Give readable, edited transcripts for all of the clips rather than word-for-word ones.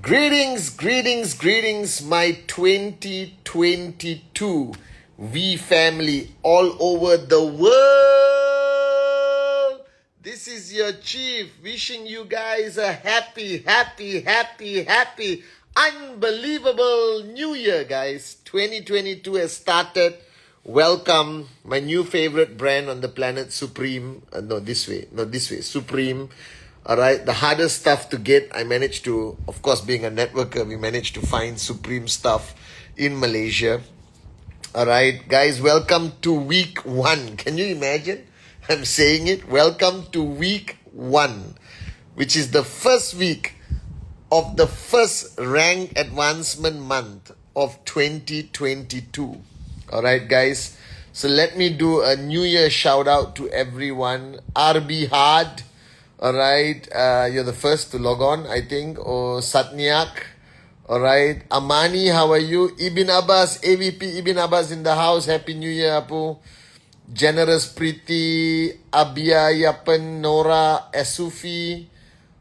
Greetings, greetings, greetings, my 2022 V family all over the world. This is your chief wishing you guys a happy, unbelievable new year, guys. 2022 has started. Welcome, my new favorite brand on the planet, Supreme. This way, Supreme. All right, the hardest stuff to get, I managed to, of course, being a networker, we managed to find Supreme stuff in Malaysia. All right, guys, welcome to week 1. Can you imagine? I'm saying it. Welcome to week 1, which is the first week of the first rank advancement month of 2022. All right, guys. So let me do a New Year shout out to everyone. RB Hard. All right, you're the first to log on, I think. Or Satnyak. All right, Amani, how are you? Ibn Abbas, AVP Ibn Abbas in the house. Happy New Year, Apu. Generous Preeti, Abia Yapan, Nora, Asufi.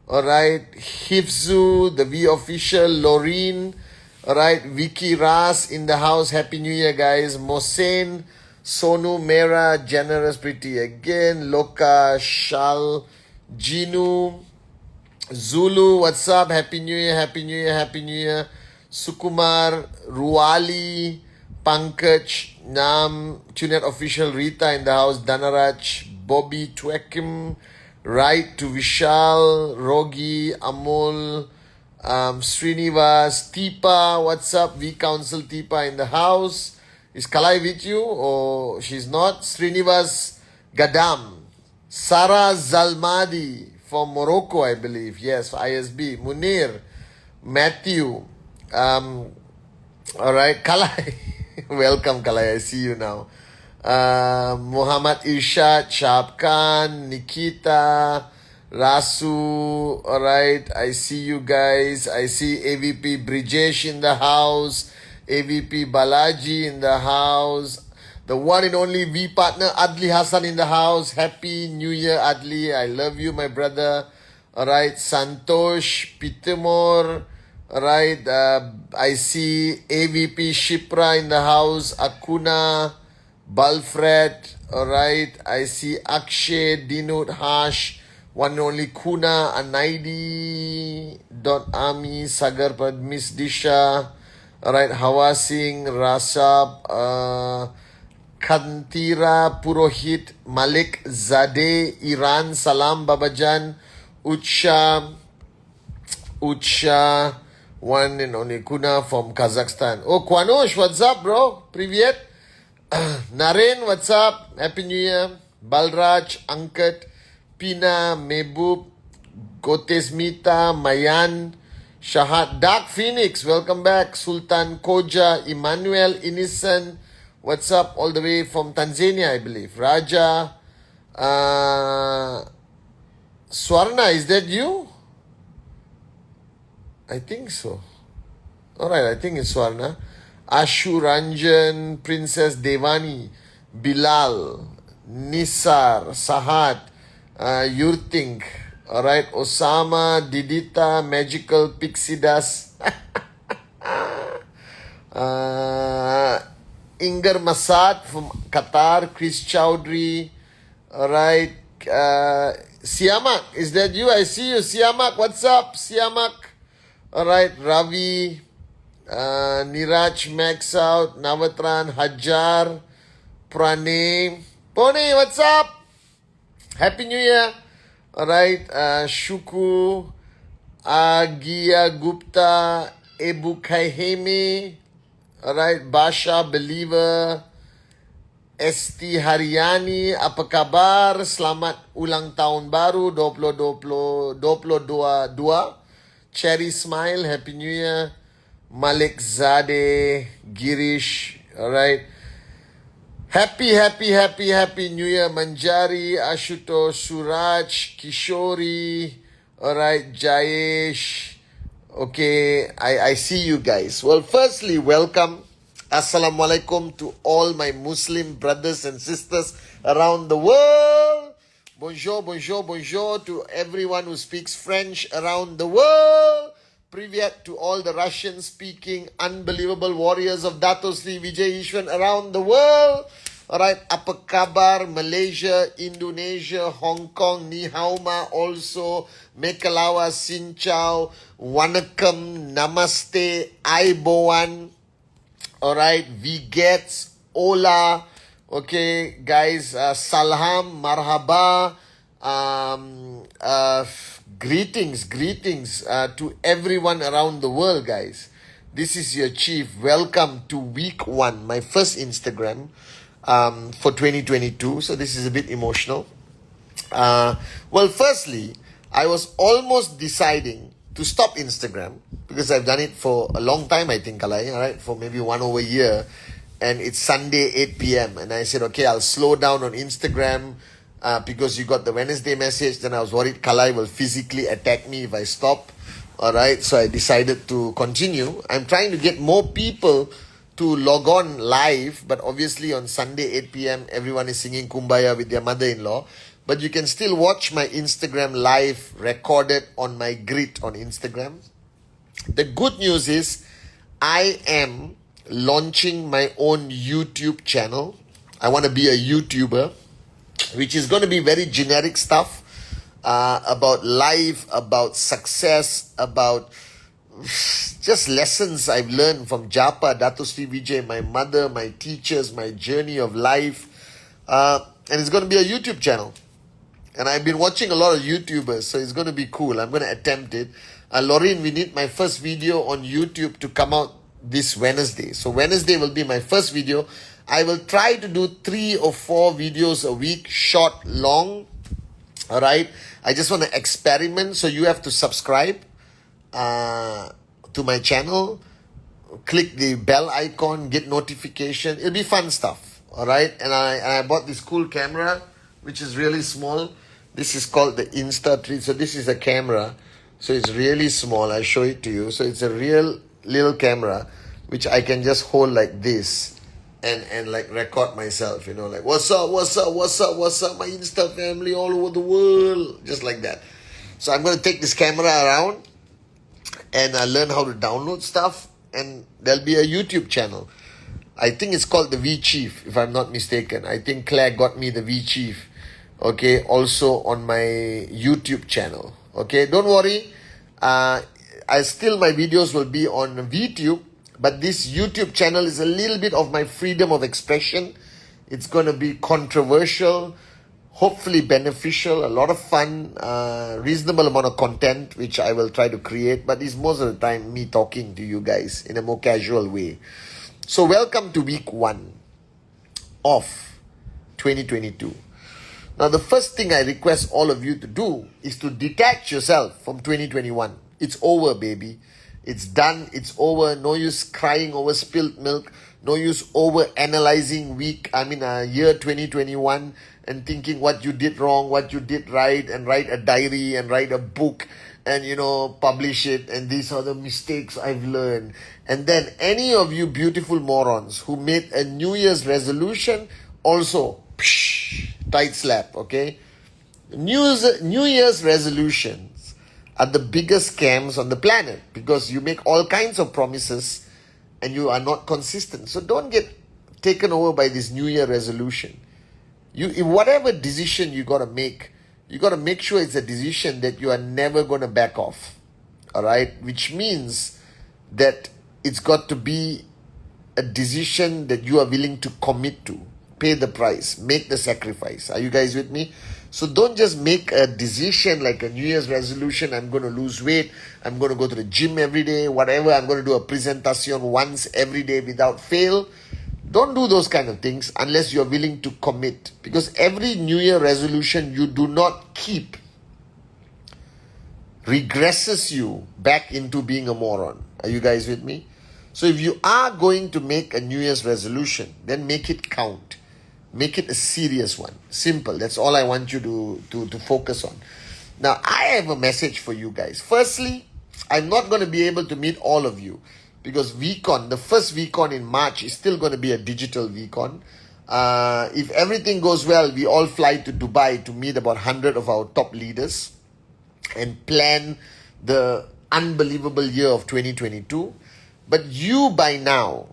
All right, Hifzu, the V official, Loreen. All right, Vicky Ras in the house. Happy New Year, guys. Mohsen, Sonu, Mera, Generous Preeti again. Loka, Shal, Jinu, Zulu, what's up? Happy New Year, Happy New Year, Happy New Year. Sukumar, Ruali, Pankaj, Nam, Tunet Official, Rita in the house, Danaraj, Bobby, Twekim, Right to Vishal, Rogi, Amol, Srinivas, Tipa, what's up? V Council Tipa in the house. Is Kalai with you or she's not? Srinivas Gadam. Sarah Zalmadi from Morocco, I believe. Yes, ISB. Munir, Matthew. All right, Kalai. Welcome, Kalai. I see you now. Muhammad Irshad, Shab Khan, Nikita, Rasu. All right, I see you guys. I see AVP Brijesh in the house. AVP Balaji in the house. The one and only V partner, Adli Hassan in the house. Happy New Year, Adli. I love you, my brother. All right, Santosh, Pitamor. All right, I see AVP Shipra in the house. Akuna, Balfred. All right, I see Akshay, Dinut, Hash. One and only Kuna, Anaidi, Ami, Sagar, Miss Disha. All right, Hawa Singh, Rasab, Kantira Purohit, Malik Zadeh, Iran, Salam Babajan, Utsha, one and only Kuna from Kazakhstan. Oh, Kwanosh, what's up, bro? Privyet. Naren, what's up? Happy New Year. Balraj, Ankat, Pina, Mebub, Gotesmita, Mayan, Shahad, Dark Phoenix, welcome back. Sultan Koja, Emmanuel, Innocent, what's up? All the way from Tanzania, I believe. Raja, Swarna, is that you? I think so. Alright, I think it's Swarna. Ashu Ranjan, Princess Devani, Bilal, Nisar, Sahad, Yurting. Alright, Osama, Didita, Magical, Pixie Dust. Inger Masad from Qatar, Chris Chowdhury. Alright, Siamak, is that you? I see you, Siamak. What's up, Siamak? Alright, Ravi, Niraj, Max Out, Navatran, Hajar, Pranay. Pone, what's up? Happy New Year. Alright, Shuku, Agia Gupta, Ebu Kaiheme. Alright, Basha, Believer, Esti Haryani, apa kabar? Selamat ulang tahun baru 2022. Cherry Smile, Happy New Year. Malik Zadeh, Girish, alright. Happy New Year, Manjari, Ashutosh, Suraj, Kishori, alright, Jayesh. Okay, I see you guys. Well, firstly, welcome. Assalamualaikum to all my Muslim brothers and sisters around the world. Bonjour to everyone who speaks French around the world. Privyat to all the Russian-speaking unbelievable warriors of Dato Sri Vijay Ishwan around the world. Alright, apa kabar? Malaysia, Indonesia, Hong Kong, Ni Hao Ma also, Mekalawa, Sin Chow, Wanakam, Namaste, Aiboan. Alright, Vigets, Ola, okay, guys, Salham, Marhaba, greetings to everyone around the world, guys. This is your chief. Welcome to week 1, my first Instagram for 2022. So this is a bit emotional. Well, firstly, I was almost deciding to stop Instagram because I've done it for a long time, I think, Kalai, all right, for maybe 1 over year. And it's Sunday, 8 p.m. And I said, okay, I'll slow down on Instagram because you got the Wednesday message. Then I was worried Kalai will physically attack me if I stop. All right, so I decided to continue. I'm trying to get more people to log on live, but obviously on Sunday, 8 p.m., everyone is singing Kumbaya with their mother-in-law. But you can still watch my Instagram live recorded on my grid on Instagram. The good news is I am launching my own YouTube channel. I want to be a YouTuber, which is going to be very generic stuff about life, about success, about just lessons I've learned from Japa, Dato Sri Vijay, my mother, my teachers, my journey of life. And it's going to be a YouTube channel. And I've been watching a lot of YouTubers, so it's going to be cool. I'm going to attempt it. Lauren, we need my first video on YouTube to come out this Wednesday. So Wednesday will be my first video. I will try to do 3 or 4 videos a week, short, long. All right. I just want to experiment. So you have to subscribe to my channel. Click the bell icon, get notification. It'll be fun stuff. All right. And I bought this cool camera, which is really small. This is called the Insta3. So this is a camera. So it's really small. I'll show it to you. So it's a real little camera, which I can just hold like this and like record myself, you know, like what's up, my Insta family all over the world, just like that. So I'm going to take this camera around and learn how to download stuff, and there'll be a YouTube channel. I think it's called the V Chief, if I'm not mistaken. I think Claire got me the V Chief. Okay, also on my YouTube channel. Okay, don't worry. My videos will be on VTube, but this YouTube channel is a little bit of my freedom of expression. It's going to be controversial, hopefully beneficial, a lot of fun, reasonable amount of content, which I will try to create, but it's most of the time me talking to you guys in a more casual way. So welcome to week 1 of 2022. Now, the first thing I request all of you to do is to detach yourself from 2021. It's over, baby. It's done. It's over. No use crying over spilled milk. No use over analyzing year 2021 and thinking what you did wrong, what you did right, and write a diary and write a book and, publish it. And these are the mistakes I've learned. And then any of you beautiful morons who made a New Year's resolution, also, tight slap, okay? New Year's resolutions are the biggest scams on the planet because you make all kinds of promises and you are not consistent. So don't get taken over by this New Year resolution. Whatever decision you got to make sure it's a decision that you are never going to back off. All right? Which means that it's got to be a decision that you are willing to commit to. Pay the price, make the sacrifice. Are you guys with me? So don't just make a decision like a New Year's resolution. I'm going to lose weight. I'm going to go to the gym every day, whatever. I'm going to do a presentation once every day without fail. Don't do those kind of things unless you're willing to commit. Because every New Year resolution you do not keep regresses you back into being a moron. Are you guys with me? So if you are going to make a New Year's resolution, then make it count. Make it a serious one. Simple. That's all I want you to focus on. Now, I have a message for you guys. Firstly, I'm not going to be able to meet all of you because VCon, the first VCon in March, is still going to be a digital VCon. If everything goes well, we all fly to Dubai to meet about 100 of our top leaders and plan the unbelievable year of 2022. But you by now,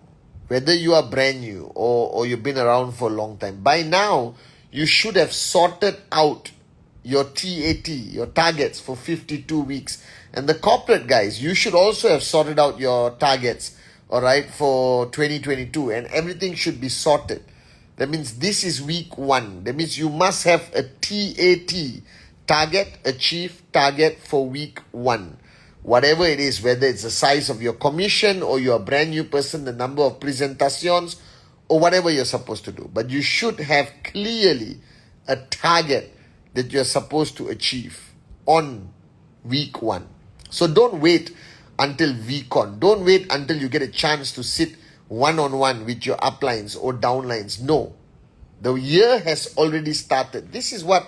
whether you are brand new or you've been around for a long time, by now you should have sorted out your TAT, your targets for 52 weeks. And the corporate guys, you should also have sorted out your targets, all right, for 2022, and everything should be sorted. That means this is week 1. That means you must have a TAT, target achieve target for week 1. Whatever it is, whether it's the size of your commission or you're a brand new person, the number of presentations or whatever you're supposed to do. But you should have clearly a target that you're supposed to achieve on week 1. So don't wait until week on. Don't wait until you get a chance to sit one-on-one with your uplines or downlines. No. The year has already started. This is what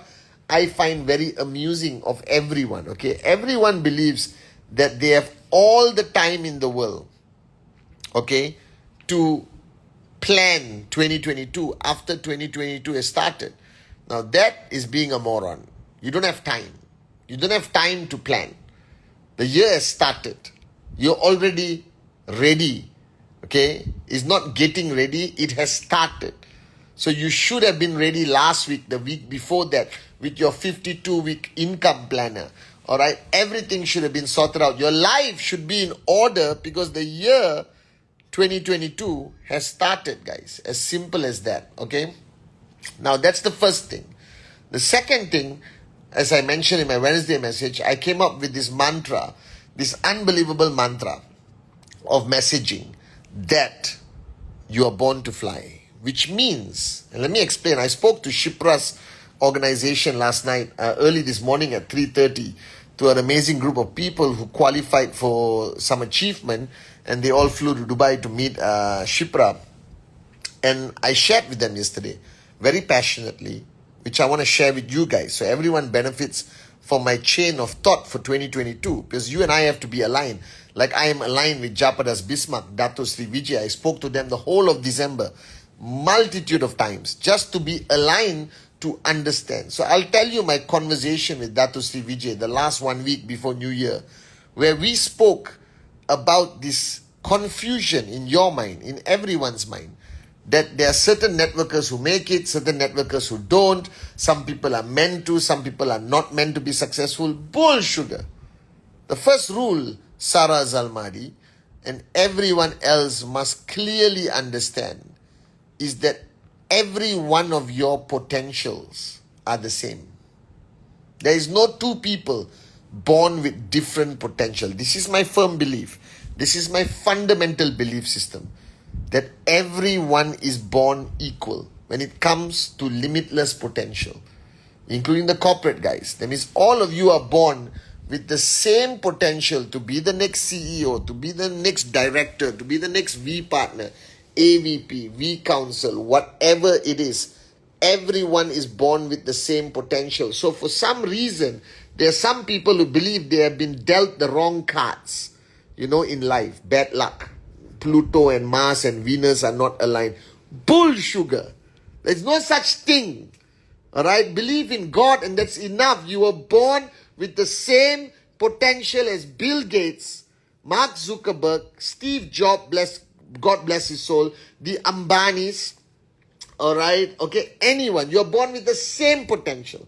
I find very amusing of everyone, okay? Everyone believes that they have all the time in the world, okay, to plan 2022 after 2022 has started. Now that is being a moron. You don't have time. You don't have time to plan. The year has started. You're already ready, okay? It's not getting ready. It has started. So you should have been ready last week, the week before that, with your 52-week income planner. All right? Everything should have been sorted out. Your life should be in order because the year 2022 has started, guys. As simple as that, okay? Now, that's the first thing. The second thing, as I mentioned in my Wednesday message, I came up with this mantra, this unbelievable mantra of messaging that you are born to fly, which means, and let me explain, I spoke to Shipra's organization last night, early this morning at 3:30, to an amazing group of people who qualified for some achievement, and they all flew to Dubai to meet Shipra. And I shared with them yesterday, very passionately, which I want to share with you guys, so everyone benefits from my chain of thought for 2022, because you and I have to be aligned. Like I am aligned with Japadas Bismarck, Dato Sri Vijay. I spoke to them the whole of December, multitude of times, just to be aligned to understand. So I'll tell you my conversation with Dato Sri Vijay the last 1 week before New Year, where we spoke about this confusion in your mind, in everyone's mind, that there are certain networkers who make it, certain networkers who don't. Some people are meant to, some people are not meant to be successful. Bull sugar. The first rule, Sarah Zalmadi, and everyone else must clearly understand, is that every one of your potentials are the same. There is no two people born with different potential. This is my firm belief. This is my fundamental belief system, that everyone is born equal when it comes to limitless potential, including the corporate guys. That means all of you are born with the same potential to be the next CEO, to be the next director, to be the next V partner, AVP, V counsel, whatever it is. Everyone is born with the same potential. So for some reason, there are some people who believe they have been dealt the wrong cards, in life. Bad luck. Pluto and Mars and Venus are not aligned. Bull sugar. There's no such thing. Alright? Believe in God and that's enough. You were born with the same potential as Bill Gates, Mark Zuckerberg, Steve Jobs, God bless his soul, the Ambanis, alright? Okay, anyone. You're born with the same potential.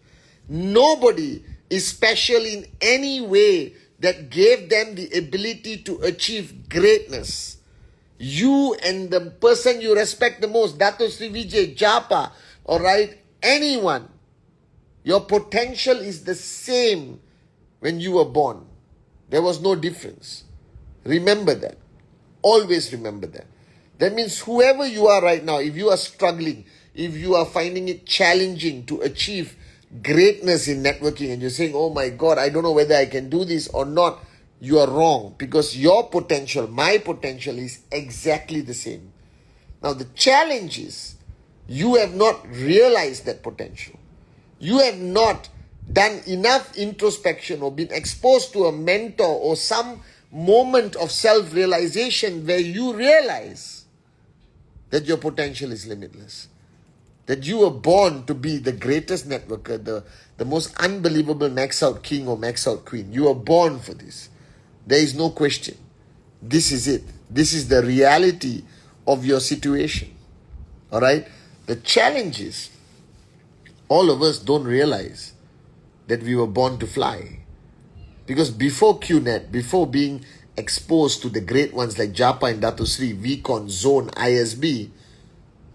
Nobody is special in any way that gave them the ability to achieve greatness. You and the person you respect the most, Dato Sri Vijay, Japa, alright, anyone, your potential is the same when you were born. There was no difference. Remember that. Always remember that. That means whoever you are right now, if you are struggling, if you are finding it challenging to achieve greatness in networking and you're saying, oh my God, I don't know whether I can do this or not, you are wrong, because your potential, my potential is exactly the same. Now the challenge is you have not realized that potential. You have not done enough introspection or been exposed to a mentor or some moment of self-realization where you realize that your potential is limitless. That you were born to be the greatest networker, the most unbelievable max out king or max out queen. You were born for this. There is no question. This is it. This is the reality of your situation. All right? The challenge is, all of us don't realize that we were born to fly. Because before QNet, before being exposed to the great ones like Japa and Dato Sri, VCon, Zone, ISB,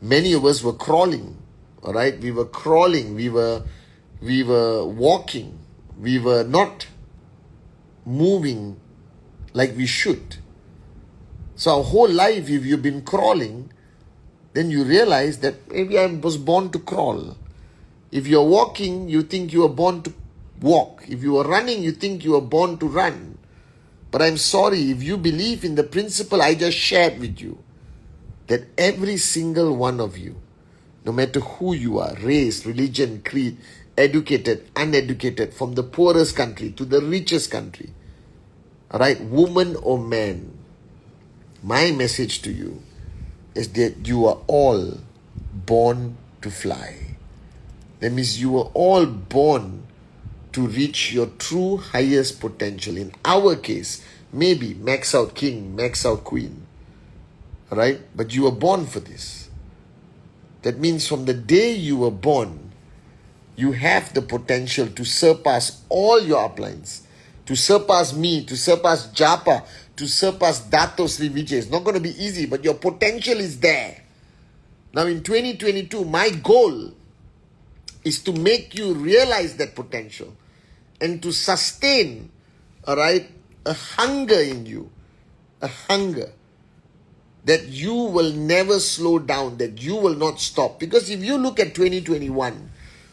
many of us were crawling. All right? We were crawling. We were walking. We were not moving like we should. So our whole life, if you've been crawling, then you realize that maybe I was born to crawl. If you're walking, you think you were born to walk. If you are running, you think you were born to run. But I'm sorry, if you believe in the principle I just shared with you, that every single one of you, no matter who you are, race, religion, creed, educated, uneducated, from the poorest country to the richest country, all right, woman or man, my message to you is that you are all born to fly. That means you were all born to reach your true highest potential. In our case, maybe max out king, max out queen. All right? But you were born for this. That means from the day you were born, you have the potential to surpass all your uplines, to surpass me, to surpass Japa, to surpass Dato Sri Vijay. It's not going to be easy, but your potential is there. Now in 2022, my goal is to make you realize that potential and to sustain, all right, a hunger in you, a hunger that you will never slow down, that you will not stop. Because if you look at 2021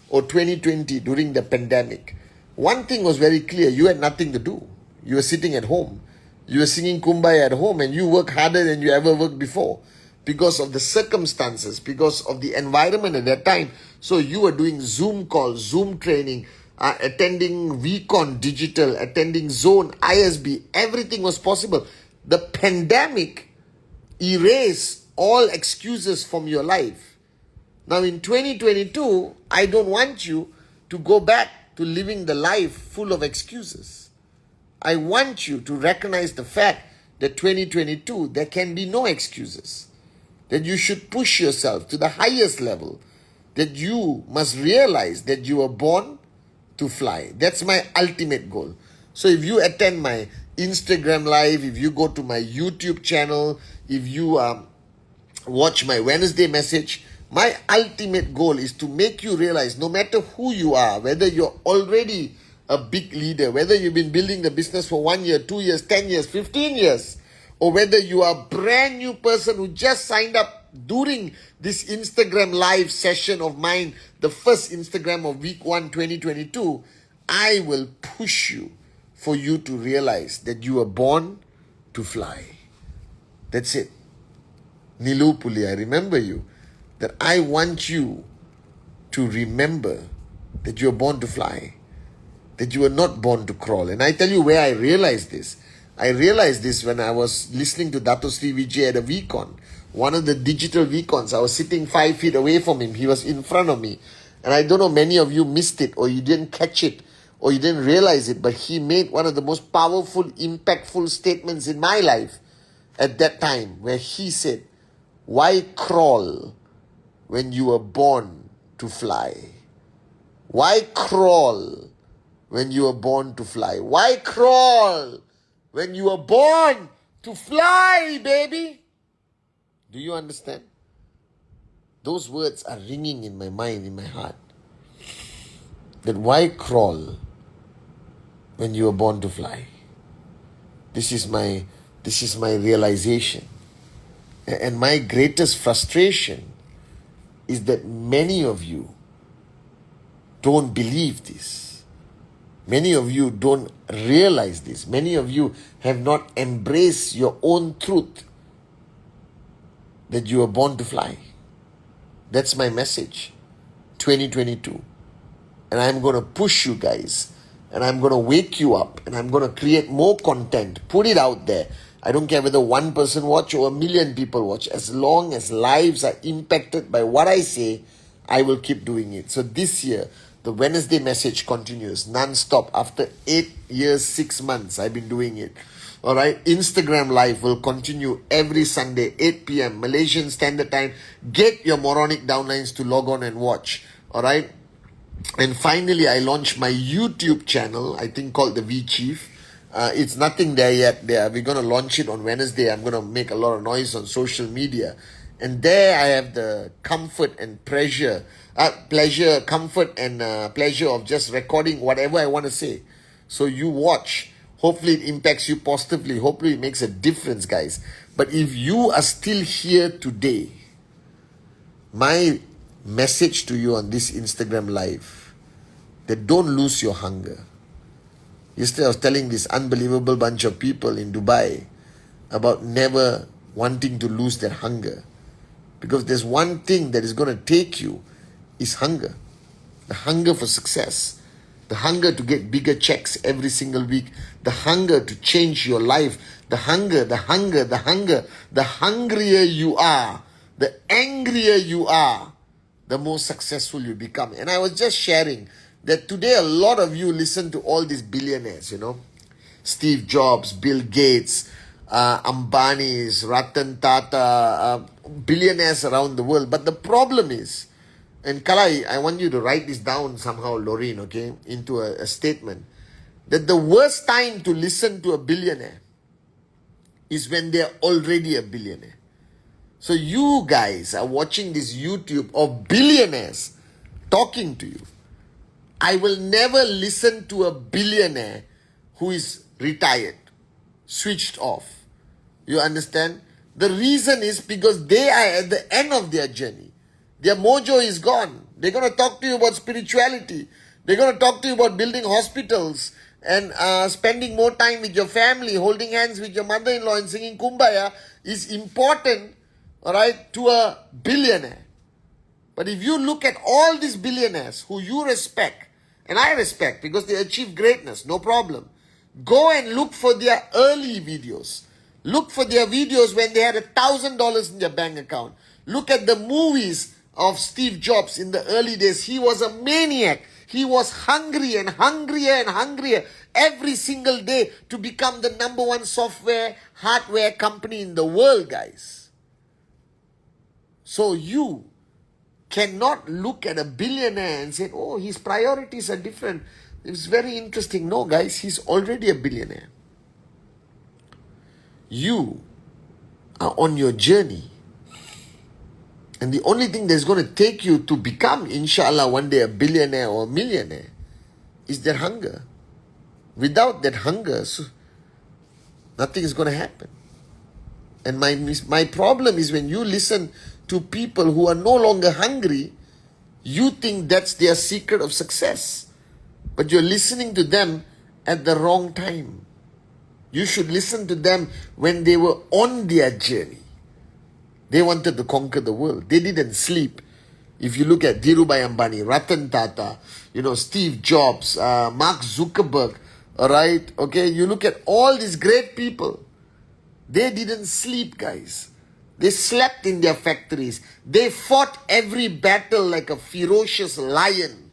or 2020 during the pandemic, one thing was very clear: you had nothing to do. You were sitting at home. You were singing Kumbaya at home, and you work harder than you ever worked before because of the circumstances, because of the environment at that time. So you were doing Zoom calls, Zoom training, attending VCon digital, attending Zone, ISB. Everything was possible. The pandemic erased all excuses from your life. Now in 2022, I don't want you to go back to living the life full of excuses. I want you to recognize the fact that 2022, there can be no excuses. That you should push yourself to the highest level. That you must realize that you were born to fly. That's my ultimate goal. So if you attend my Instagram live, if you go to my YouTube channel, if you watch my Wednesday message, my ultimate goal is to make you realize, no matter who you are, whether you're already a big leader, whether you've been building the business for 1 year, 2 years, 10 years, 15 years, or whether you are a brand new person who just signed up during this Instagram live session of mine, the first Instagram of week 1, 2022, I will push you for you to realize that you were born to fly. That's it. Nilu Puli, I remember you. That I want you to remember that you were born to fly. That you were not born to crawl. And I tell you where I realized this. I realized this when I was listening to Dato Sri Vijay at a VCon. One of the digital VCons. I was sitting 5 feet away from him. He was in front of me. And I don't know, many of you missed it, or you didn't catch it, or you didn't realize it, but he made one of the most powerful, impactful statements in my life at that time, where he said, "Why crawl when you were born to fly? Why crawl when you were born to fly? Why crawl when you were born to fly, baby?" Do you understand? Those words are ringing in my mind, in my heart. That why crawl when you were born to fly? This is my realization. And my greatest frustration is that many of you don't believe this. Many of you don't realize this. Many of you have not embraced your own truth that you were born to fly. That's my message, 2022. And I'm going to push you guys. And I'm going to wake you up. And I'm going to create more content. Put it out there. I don't care whether one person watch or 1 million people watch. As long as lives are impacted by what I say, I will keep doing it. So this year, the Wednesday message continues non-stop. After 8 years, 6 months, I've been doing it. All right, Instagram Live will continue every Sunday, 8 p.m. Malaysian Standard Time. Get your moronic downlines to log on and watch. All right. And finally, I launched my YouTube channel, I think called the V Chief. It's nothing there yet. We're going to launch it on Wednesday. I'm going to make a lot of noise on social media. And there I have the comfort and pleasure of just recording whatever I want to say. So you watch. Hopefully it impacts you positively. Hopefully it makes a difference, guys. But if you are still here today, my message to you on this Instagram Live, that don't lose your hunger. Yesterday I was telling this unbelievable bunch of people in Dubai about never wanting to lose their hunger. Because there's one thing that is going to take you is hunger. The hunger for success. The hunger to get bigger checks every single week. The hunger to change your life. The hungrier you are, the angrier you are, the more successful you become. And I was just sharing that today a lot of you listen to all these billionaires, Steve Jobs, Bill Gates, Ambani's, Ratan Tata, billionaires around the world. But the problem is, and Kalai, I want you to write this down somehow, Lorraine, okay, into a statement, that the worst time to listen to a billionaire is when they're already a billionaire. So you guys are watching this YouTube of billionaires talking to you. I will never listen to a billionaire who is retired, switched off. You understand? The reason is because they are at the end of their journey. Their mojo is gone. They're going to talk to you about spirituality. They're going to talk to you about building hospitals and spending more time with your family, holding hands with your mother-in-law and singing Kumbaya is important, all right, to a billionaire. But if you look at all these billionaires who you respect, and I respect because they achieve greatness, no problem. Go and look for their early videos. Look for their videos when they had $1,000 in their bank account. Look at the movies of Steve Jobs in the early days. He was a maniac. He was hungry and hungrier and hungrier every single day to become the number one software, hardware company in the world, guys. So you cannot look at a billionaire and say, oh, his priorities are different. It's very interesting. No, guys, he's already a billionaire. You are on your journey. And the only thing that's going to take you to become, inshallah, one day a billionaire or a millionaire is that hunger. Without that hunger, nothing is going to happen. And my problem is when you listen to people who are no longer hungry, you think that's their secret of success. But you're listening to them at the wrong time. You should listen to them when they were on their journey. They wanted to conquer the world. They didn't sleep. If you look at Dhirubhai Ambani, Ratan Tata, Steve Jobs, Mark Zuckerberg, all right, okay, you look at all these great people. They didn't sleep, guys. They slept in their factories. They fought every battle like a ferocious lion.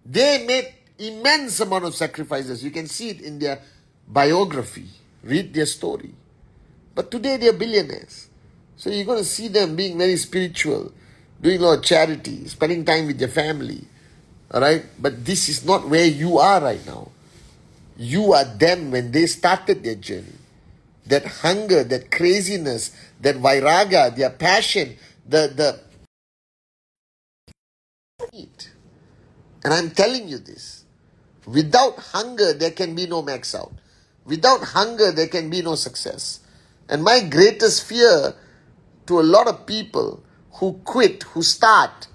They made immense amount of sacrifices. You can see it in their biography. Read their story. But today they are billionaires. So you're going to see them being very spiritual, doing a lot of charity, spending time with their family. All right? But this is not where you are right now. You are them when they started their journey. That hunger, that craziness, that vairaga, their passion, the and I'm telling you this. Without hunger, there can be no max out. Without hunger, there can be no success. And my greatest fear to a lot of people who quit, who start,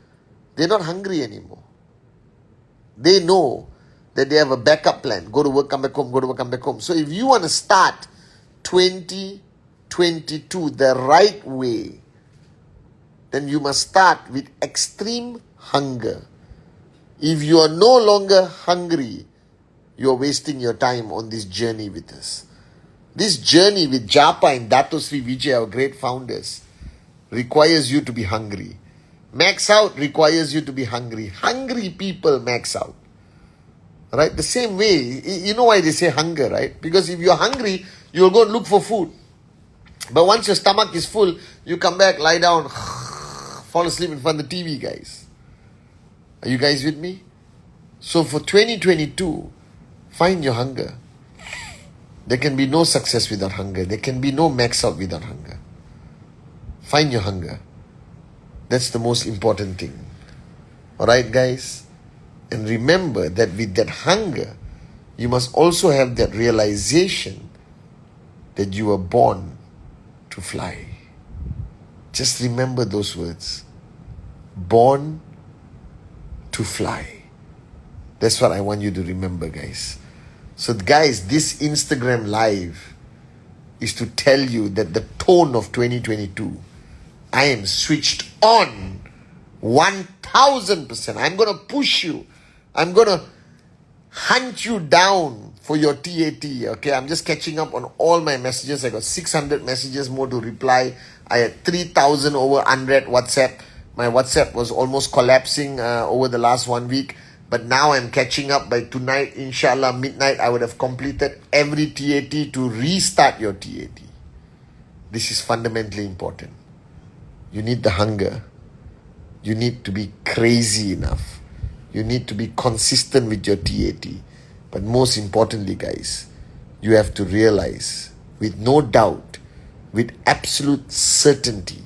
they're not hungry anymore. They know that they have a backup plan. Go to work, come back home, go to work, come back home. So if you want to start 2022 the right way, then you must start with extreme hunger. If you are no longer hungry, you are wasting your time on this journey with us. This journey with Japa and Dato Sri Vijay, our great founders, requires you to be hungry. Max out requires you to be hungry. Hungry people max out. Right? The same way, you know why they say hunger, right? Because if you're hungry, You'll go and look for food. But once your stomach is full, you come back, lie down, fall asleep in front of the TV, guys. Are you guys with me? So for 2022, find your hunger. There can be no success without hunger. There can be no max out without hunger. Find your hunger. That's the most important thing. Alright, guys? And remember that with that hunger, you must also have that realization that you were born to fly. Just remember those words. Born to fly. That's what I want you to remember, guys. So guys, this Instagram live is to tell you that the tone of 2022, I am switched on 1000%. I'm going to push you. I'm going to hunt you down for your TAT. Okay, I'm just catching up on all my messages. I got 600 messages more to reply. I had 3,000 over unread WhatsApp. My WhatsApp was almost collapsing over the last 1 week. But now I'm catching up. By tonight, inshallah, midnight, I would have completed every TAT to restart your TAT. This is fundamentally important. You need the hunger. You need to be crazy enough. You need to be consistent with your TAT. But most importantly, guys, you have to realize with no doubt, with absolute certainty,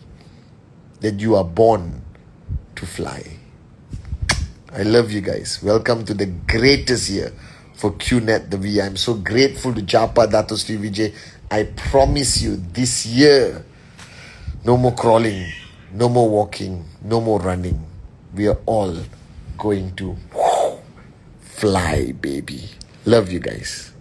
that you are born to fly. I love you guys. Welcome to the greatest year for QNet the V. I'm so grateful to Japa Dato Sri Vijay. I promise you this year, no more crawling, no more walking, no more running. We are all going to fly, baby. Love you guys.